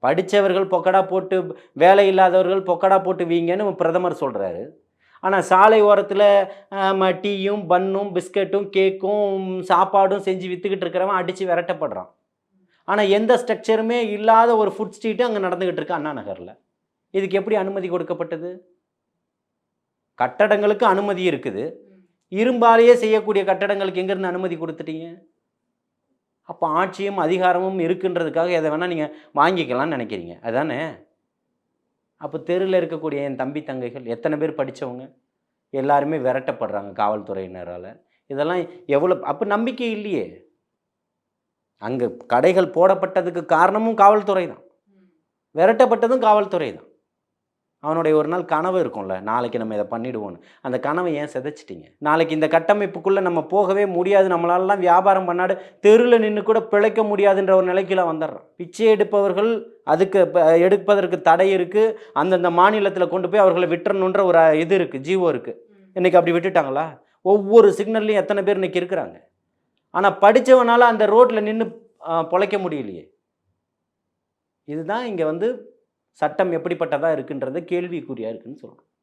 படித்தவர்கள் பொக்கடா போட்டு வேலை இல்லாதவர்கள் பொக்கடா போட்டு வீங்கன்னு பிரதமர் சொல்கிறாரு. ஆனால் சாலை ஓரத்தில் டீயும் பன்னும் பிஸ்கட்டும் கேக்கும் சாப்பாடும் செஞ்சு விற்றுக்கிட்டு இருக்கிறவன் அடித்து விரட்டப்படுறான். ஆனால் எந்த ஸ்ட்ரக்சருமே இல்லாத ஒரு ஃபுட் ஸ்ட்ரீட்டு அங்கே நடந்துக்கிட்டு இருக்கு அண்ணா நகரில். இதுக்கு எப்படி அனுமதி கொடுக்கப்பட்டது? கட்டடங்களுக்கு அனுமதி இருக்குது, இரும்பாலேயே செய்யக்கூடிய கட்டடங்களுக்கு எங்கேருந்து அனுமதி கொடுத்துட்டீங்க? அப்போ ஆட்சியும் அதிகாரமும் இருக்குன்றதுக்காக எதை வேணால் நீங்கள் வாங்கிக்கலாம்னு நினைக்கிறீங்க, அதானே? அப்போ தெருவில் இருக்கக்கூடிய என் தம்பி தங்கைகள் எத்தனை பேர் படித்தவங்க எல்லாருமே விரட்டப்படுறாங்க காவல்துறையினரால். இதெல்லாம் எவ்வளோ அப்போ நம்பிக்கை இல்லையே. அங்கே கடைகள் போடப்பட்டதுக்கு காரணமும் காவல்துறை தான், விரட்டப்பட்டதும் காவல்துறை தான். அவனுடைய ஒரு நாள் கனவு இருக்கும்ல, நாளைக்கு நம்ம இதை பண்ணிவிடுவோன்னு. அந்த கனவை ஏன் சிதைச்சிட்டிங்க? நாளைக்கு இந்த கட்டமைப்புக்குள்ளே நம்ம போகவே முடியாது, நம்மளாலலாம் வியாபாரம் பண்ணாடு தெருவில் நின்று கூட பிழைக்க முடியாதுன்ற ஒரு நிலைக்குலாம் வந்துடுறோம். பிச்சை எடுப்பவர்கள் அதுக்கு எடுப்பதற்கு தடை இருக்குது, அந்தந்த மாநிலத்தில் கொண்டு போய் அவர்களை விட்டுறணுன்ற ஒரு இது இருக்குது, ஜீவோ இருக்குது. இன்றைக்கி அப்படி விட்டுட்டாங்களா? ஒவ்வொரு சிக்னல்லையும் எத்தனை பேர் இன்றைக்கி இருக்கிறாங்க. ஆனால் படித்தவனால் அந்த ரோட்டில் நின்று பொழைக்க முடியலையே. இதுதான் இங்கே சட்டம் எப்படிப்பட்டதாக இருக்குன்றது கேள்விக்குறியாக இருக்குன்னு சொல்கிறோம்.